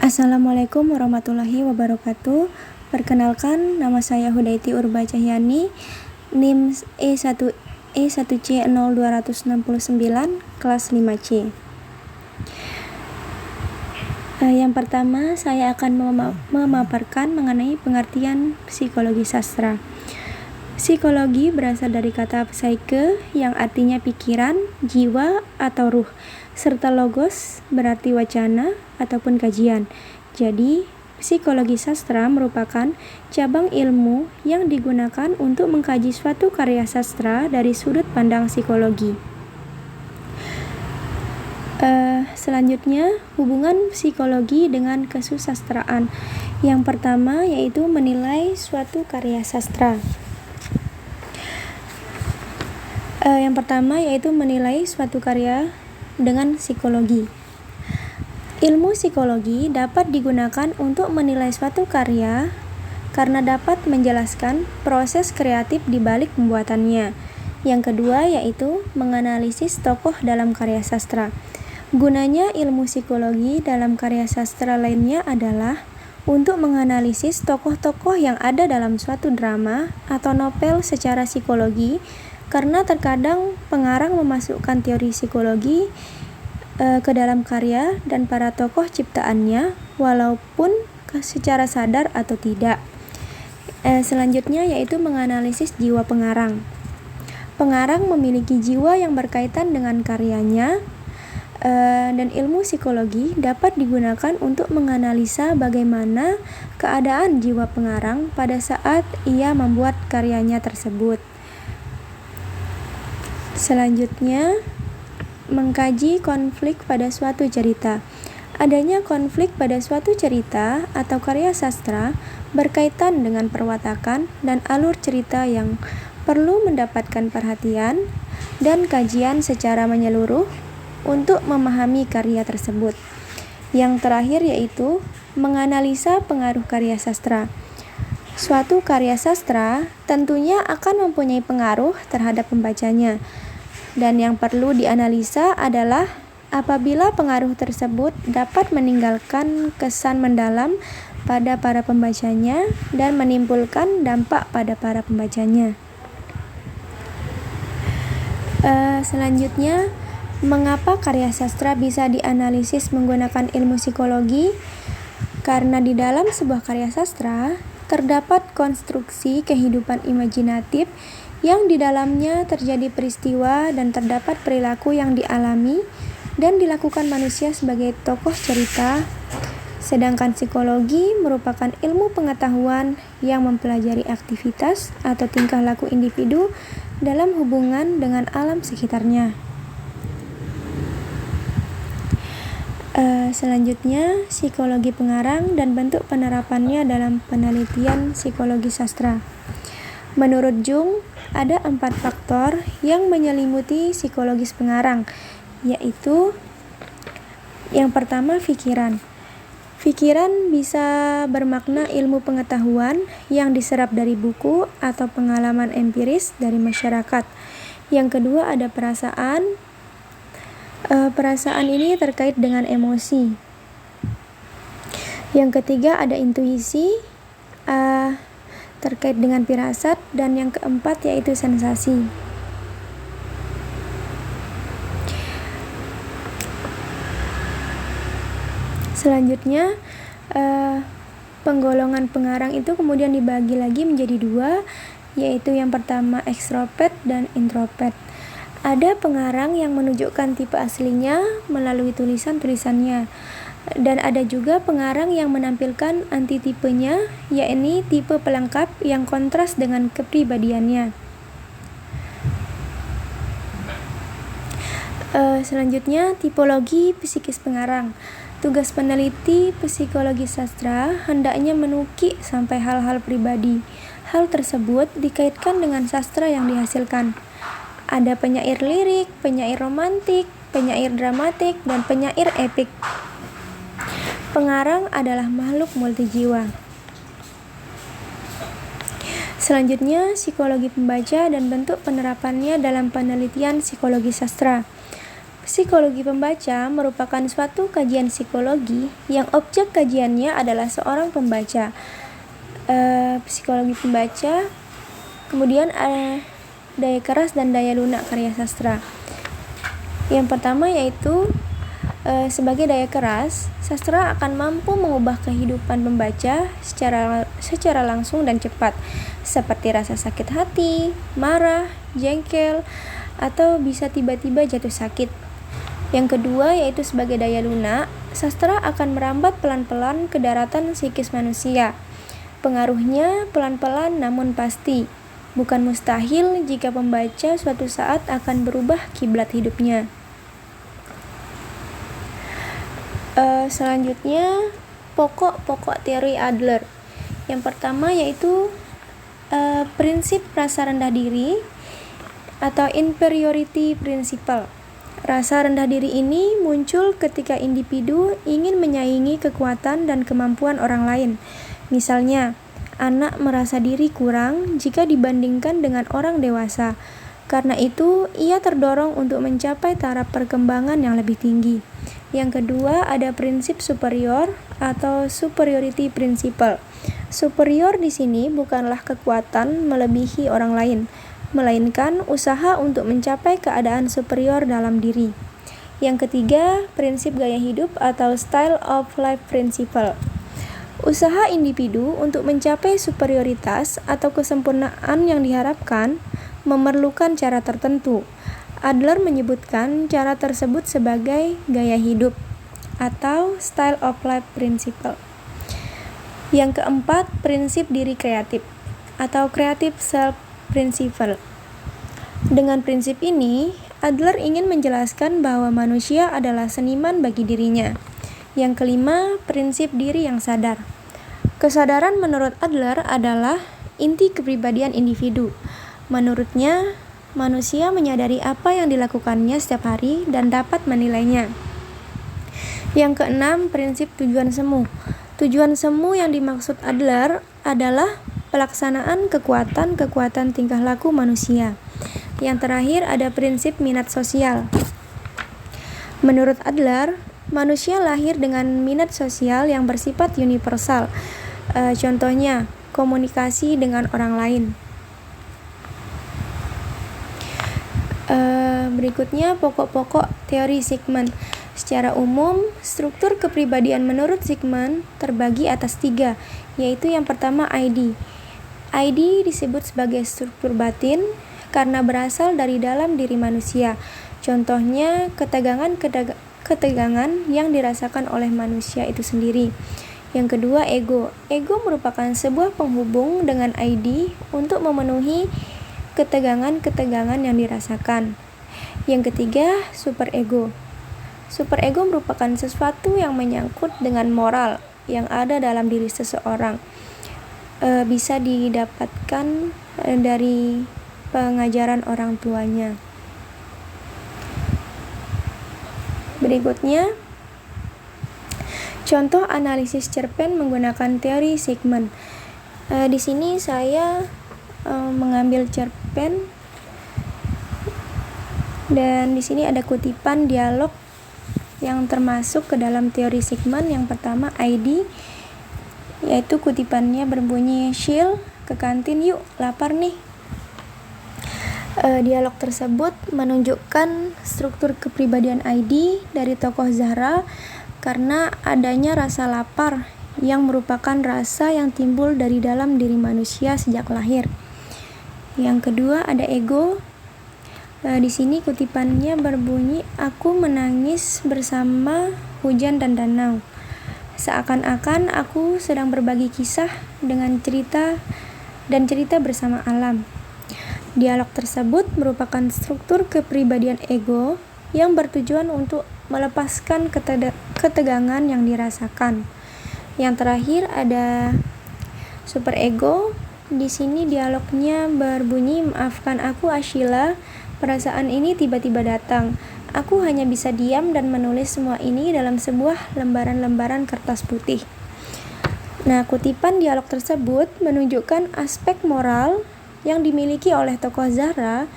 Assalamualaikum warahmatullahi wabarakatuh. Perkenalkan, nama saya Hudaiti Urba Cahyani, NIM E1C0269, kelas 5C. Yang pertama, saya akan memaparkan mengenai pengertian psikologi sastra. Psikologi berasal dari kata psyche yang artinya pikiran, jiwa, atau ruh, serta logos berarti wacana ataupun kajian. Jadi, psikologi sastra merupakan cabang ilmu yang digunakan untuk mengkaji suatu karya sastra dari sudut pandang psikologi. Selanjutnya, hubungan psikologi dengan kesusastraan. Yang pertama yaitu menilai suatu karya sastra. Yang pertama yaitu menilai suatu karya dengan psikologi. Ilmu psikologi dapat digunakan untuk menilai suatu karya karena dapat menjelaskan proses kreatif di balik pembuatannya. Yang kedua yaitu menganalisis tokoh dalam karya sastra. Gunanya ilmu psikologi dalam karya sastra lainnya adalah untuk menganalisis tokoh-tokoh yang ada dalam suatu drama atau novel secara psikologi, karena terkadang pengarang memasukkan teori psikologi ke dalam karya dan para tokoh ciptaannya walaupun secara sadar atau tidak. Selanjutnya yaitu menganalisis jiwa pengarang. Pengarang memiliki jiwa yang berkaitan dengan karyanya, dan ilmu psikologi dapat digunakan untuk menganalisa bagaimana keadaan jiwa pengarang pada saat ia membuat karyanya tersebut. Selanjutnya, mengkaji konflik pada suatu cerita. Adanya konflik pada suatu cerita atau karya sastra berkaitan dengan perwatakan dan alur cerita yang perlu mendapatkan perhatian dan kajian secara menyeluruh untuk memahami karya tersebut. Yang terakhir yaitu menganalisa pengaruh karya sastra. Suatu karya sastra tentunya akan mempunyai pengaruh terhadap pembacanya, dan yang perlu dianalisa adalah apabila pengaruh tersebut dapat meninggalkan kesan mendalam pada para pembacanya dan menimbulkan dampak pada para pembacanya. Selanjutnya, mengapa karya sastra bisa dianalisis menggunakan ilmu psikologi? Karena di dalam sebuah karya sastra terdapat konstruksi kehidupan imajinatif yang di dalamnya terjadi peristiwa dan terdapat perilaku yang dialami dan dilakukan manusia sebagai tokoh cerita. Sedangkan psikologi merupakan ilmu pengetahuan yang mempelajari aktivitas atau tingkah laku individu dalam hubungan dengan alam sekitarnya. Selanjutnya, psikologi pengarang dan bentuk penerapannya dalam penelitian psikologi sastra. Menurut Jung, ada 4 faktor yang menyelimuti psikologis pengarang, yaitu yang pertama, pikiran. Pikiran bisa bermakna ilmu pengetahuan yang diserap dari buku atau pengalaman empiris dari masyarakat. Yang kedua, ada perasaan. Perasaan ini terkait dengan emosi. Yang ketiga, ada intuisi terkait dengan firasat, dan yang keempat yaitu sensasi. Selanjutnya, penggolongan pengarang itu kemudian dibagi lagi menjadi 2, yaitu yang pertama ekstrovert dan introvert. Ada pengarang yang menunjukkan tipe aslinya melalui tulisan-tulisannya, dan ada juga pengarang yang menampilkan antitipenya, yakni tipe pelengkap yang kontras dengan kepribadiannya. Selanjutnya, tipologi psikis pengarang. Tugas peneliti psikologi sastra hendaknya menukik sampai hal-hal pribadi. Hal tersebut dikaitkan dengan sastra yang dihasilkan. Ada penyair lirik, penyair romantik, penyair dramatik, dan penyair epik. Pengarang adalah makhluk multijiwa. Selanjutnya, psikologi pembaca dan bentuk penerapannya dalam penelitian psikologi sastra. Psikologi pembaca merupakan suatu kajian psikologi yang objek kajiannya adalah seorang pembaca. Psikologi pembaca, kemudian daya keras dan daya lunak karya sastra. Yang pertama yaitu sebagai daya keras, sastra akan mampu mengubah kehidupan pembaca secara langsung dan cepat, seperti rasa sakit hati, marah, jengkel, atau bisa tiba-tiba jatuh sakit. Yang kedua yaitu sebagai daya lunak, sastra akan merambat pelan-pelan ke daratan psikis manusia. Pengaruhnya pelan-pelan namun pasti. Bukan mustahil jika pembaca suatu saat akan berubah kiblat hidupnya. Selanjutnya, pokok-pokok teori Adler. Yang pertama yaitu prinsip rasa rendah diri atau inferiority principle. Rasa rendah diri ini muncul ketika individu ingin menyaingi kekuatan dan kemampuan orang lain. Misalnya, anak merasa diri kurang jika dibandingkan dengan orang dewasa. Karena itu, ia terdorong untuk mencapai taraf perkembangan yang lebih tinggi. Yang kedua, ada prinsip superior atau superiority principle. Superior di sini bukanlah kekuatan melebihi orang lain, melainkan usaha untuk mencapai keadaan superior dalam diri. Yang ketiga, prinsip gaya hidup atau style of life principle. Usaha individu untuk mencapai superioritas atau kesempurnaan yang diharapkan memerlukan cara tertentu. Adler menyebutkan cara tersebut sebagai gaya hidup atau style of life principle. Yang keempat, prinsip diri kreatif atau creative self principle. Dengan prinsip ini, Adler ingin menjelaskan bahwa manusia adalah seniman bagi dirinya. Yang kelima, prinsip diri yang sadar. Kesadaran menurut Adler adalah inti kepribadian individu. Menurutnya, manusia menyadari apa yang dilakukannya setiap hari dan dapat menilainya. Yang keenam, prinsip tujuan semu. Tujuan semu yang dimaksud Adler adalah pelaksanaan kekuatan tingkah laku manusia. Yang terakhir ada prinsip minat sosial. Menurut Adler, manusia lahir dengan minat sosial yang bersifat universal. Contohnya, komunikasi dengan orang lain. Berikutnya pokok-pokok teori Sigmund. Secara umum, struktur kepribadian menurut Sigmund terbagi atas 3, yaitu yang pertama ID. ID disebut sebagai struktur batin karena berasal dari dalam diri manusia. Contohnya, ketegangan yang dirasakan oleh manusia itu sendiri. Yang kedua, ego. Ego merupakan sebuah penghubung dengan ID untuk memenuhi ketegangan yang dirasakan. Yang ketiga, superego. Superego merupakan sesuatu yang menyangkut dengan moral yang ada dalam diri seseorang. Bisa didapatkan dari pengajaran orang tuanya. Berikutnya, contoh analisis cerpen menggunakan teori Sigmund. Di sini saya mengambil cerpen dan di sini ada kutipan dialog yang termasuk ke dalam teori Sigmund. Yang pertama ID, yaitu kutipannya berbunyi, "Shil, ke kantin yuk, lapar nih." Dialog tersebut menunjukkan struktur kepribadian ID dari tokoh Zahra karena adanya rasa lapar yang merupakan rasa yang timbul dari dalam diri manusia sejak lahir. Yang kedua ada ego. Di sini kutipannya berbunyi, "Aku menangis bersama hujan dan danau. Seakan-akan aku sedang berbagi kisah dengan cerita bersama alam." Dialog tersebut merupakan struktur kepribadian ego yang bertujuan untuk melepaskan ketegangan yang dirasakan. Yang terakhir ada superego. Di sini dialognya berbunyi, "Maafkan aku Ashila, perasaan ini tiba-tiba datang. Aku hanya bisa diam dan menulis semua ini dalam sebuah lembaran-lembaran kertas putih." Nah, kutipan dialog tersebut menunjukkan aspek moral yang dimiliki oleh tokoh Zahra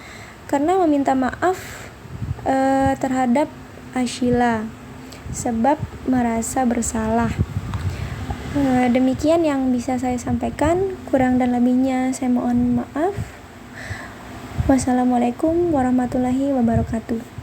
karena meminta maaf terhadap asyila, sebab merasa bersalah. Demikian yang bisa saya sampaikan, kurang dan lebihnya saya mohon maaf. Wassalamualaikum warahmatullahi wabarakatuh.